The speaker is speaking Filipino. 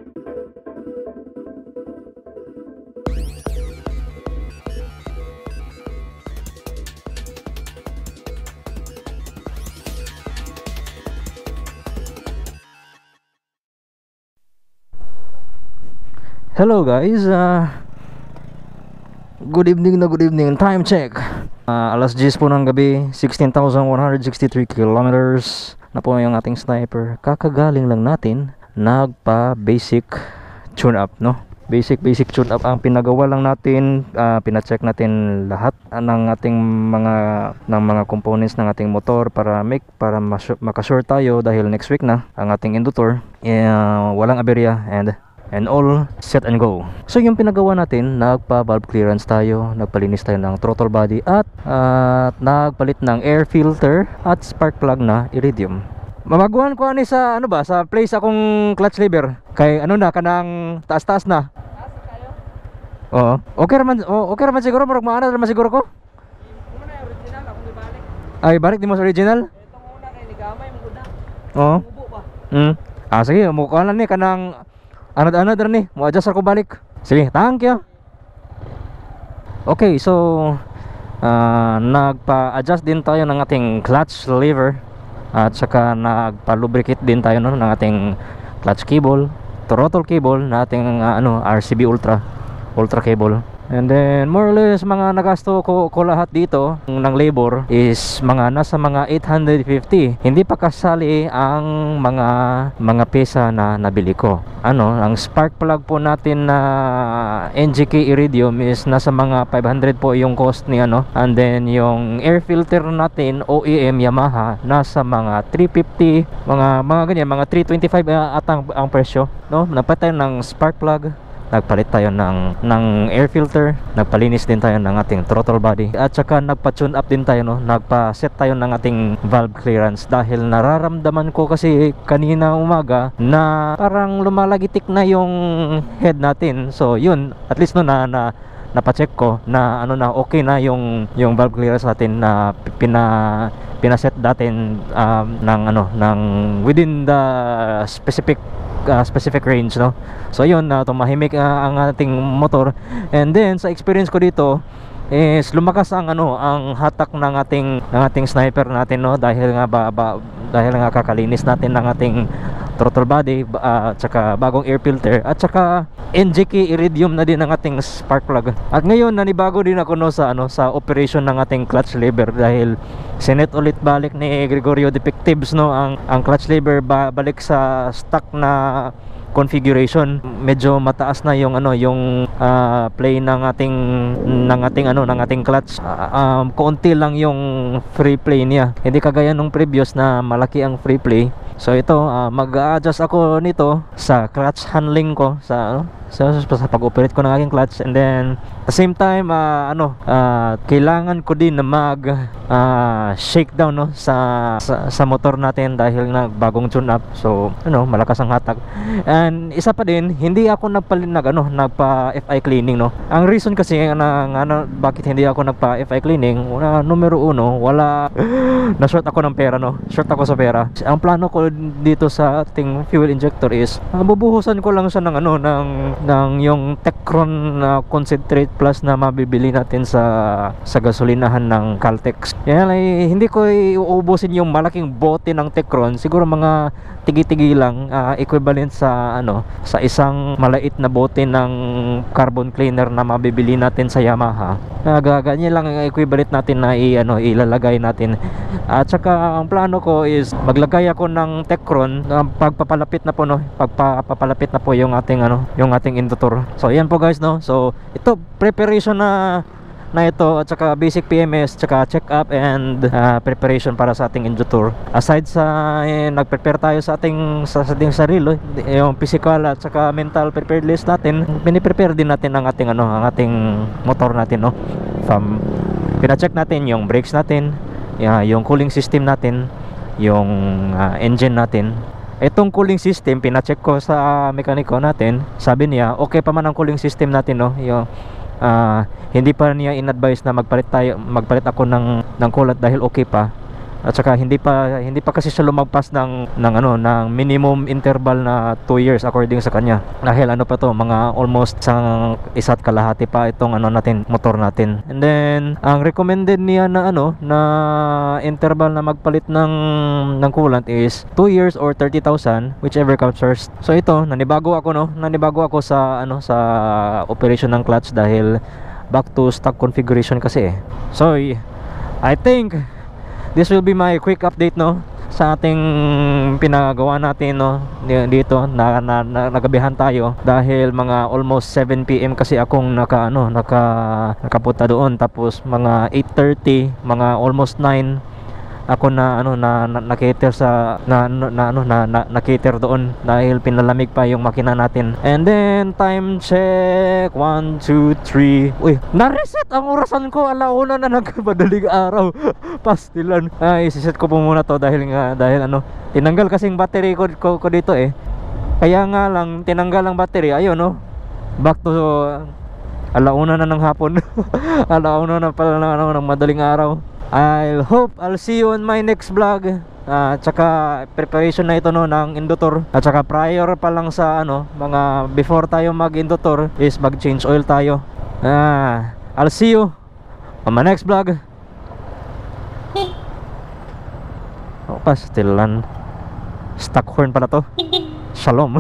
Hello guys, good evening na good evening. Time check, alas 10 po ng gabi, 16,163 kilometers na po yung ating sniper. Kakagaling lang natin, nagpa basic tune up, no? Basic tune up ang pinagawa lang natin. Pina-check natin lahat ng ating mga components ng ating motor para makasure tayo dahil next week na ang ating inductor, walang aberya and all set and go. So yung pinagawa natin, nagpa valve clearance tayo, nagpalinis tayo ng throttle body at nagpalit ng air filter at spark plug na iridium. Mamaguhan ko ani sa sa place akong clutch lever kay kanang taas na. Oo. Okay raman siguro, murag maana raman siguro ko. Muna original akong gibalik. Ay balik di mo sa original? Itong una kay ni gamay mo gud na. Oo. Mubo ba? Sige, mukha lang ni kanang anad-anad rin mo adjust ako balik. Sige, thank you. Okay, so nagpa-adjust din tayo ng ating clutch lever at saka nagpa-lubricate din tayo ng ating clutch cable, throttle cable na ating RCB ultra cable. And then more or less mga nagasto ko lahat dito ng labor is nasa mga 850. Hindi pa kasali ang mga pesa na nabili ko. Ang spark plug po natin na NGK Iridium is nasa mga 500 po yung cost ni and then yung air filter natin OEM Yamaha nasa mga 350, mga ganyan, mga 325 at ang presyo, no? Nagpalit tayo ng spark plug, nagpalit tayo ng air filter, nagpalinis din tayo ng ating throttle body at saka nagpa-tune up din tayo, no? Nagpa-set tayo ng ating valve clearance dahil nararamdaman ko kasi kanina umaga na parang lumalagitik na yung head natin. So yun, at least napacheck ko na okay na yung valve clearance natin na pinaset natin ng within the specific range, no? So yun, tumahimik ang ating motor. And then sa experience ko dito is lumakas ang hatak ng ating sniper natin, no? Dahil nga kakalinis natin ng ating throttle body at saka bagong air filter at saka NGK Iridium na din ang ating spark plug. At ngayon nanibago din ako, no, sa operation ng ating clutch lever dahil sinet ulit balik ni Gregorio Defectives, no, ang clutch lever balik sa stock na configuration. Medyo mataas na yung play ng ating clutch. Konti lang yung free play niya, hindi kagaya nung previous na malaki ang free play. So ito, mag-a-adjust ako nito sa clutch handling ko, sa pag-operate ko ng aking clutch. And then at the same time, kailangan ko din na shakedown, no, sa motor natin dahil na bagong tune up. So malakas ang hatak. And isa pa din, hindi ako nagpa-FI cleaning, no. Ang reason kasi bakit hindi ako nagpa-FI cleaning, numero uno, na-short ako ng pera, no. Short ako sa pera. Ang plano ko dito sa ating fuel injector is bubuhusan ko lang siya ng yung Techron concentrate plus na mabibili natin sa gasolinahan ng Caltex. Yan ay hindi ko iuubusin yung malaking bote ng Techron. Siguro mga tigi-tigi lang, equivalent sa isang malait na bote ng carbon cleaner na mabibili natin sa Yamaha. Ganyan lang ang equivalent natin na ilalagay natin. At saka ang plano ko is maglagay ako ng Techron pagpapalapit na po, no, pagpapalapit na po yung ating inductor. So yan po guys, no. So ito preparation na ito at saka basic PMS, saka check up and preparation para sa ating inductor. Aside sa nagprepare tayo sa ating sarili, yung physical at saka mental preparedness natin, piniprepare din natin ang ating motor natin, no. Pina-check natin yung brakes natin, yung cooling system natin, yung engine natin. Itong cooling system, pina-check ko sa mekaniko natin. Sabi niya, okay pa man ang cooling system natin, no. Hindi pa niya in-advise na magpalit ako ng coolant dahil okay pa. At saka hindi pa kasi siya lumagpas ng minimum interval na 2 years according sa kanya. Dahil ano pa to, mga almost isa't kalahati pa itong motor natin. And then ang recommended niya na na interval na magpalit ng coolant is 2 years or 30,000, whichever comes first. So ito, nanibago ako sa sa operation ng clutch dahil back to stock configuration kasi eh. So I think this will be my quick update sa ating pinagawa natin dito na nagabihan tayo dahil mga almost 7 PM kasi akong nakapunta doon, tapos mga 8:30, mga almost 9 ako na-cater sa na-cater doon dahil pinalamig pa yung makina natin. And then time check 1, 2, 3. Uy, na-reset ang orasan ko. Alauna na nagmadaling araw. Pastilan. Isiset ko po muna to dahil tinanggal kasing battery ko dito eh. Kaya nga lang tinanggal ang battery. Ayun back to alauna na ng hapon. Alauna na pala ng madaling araw. I'll see you on my next vlog. Tsaka preparation na ito ng inductor. At tsaka prior pa lang sa mga before tayo mag-inductor is mag-change oil tayo. I'll see you on my next vlog. Pastilan. Stock horn pala to. Shalom.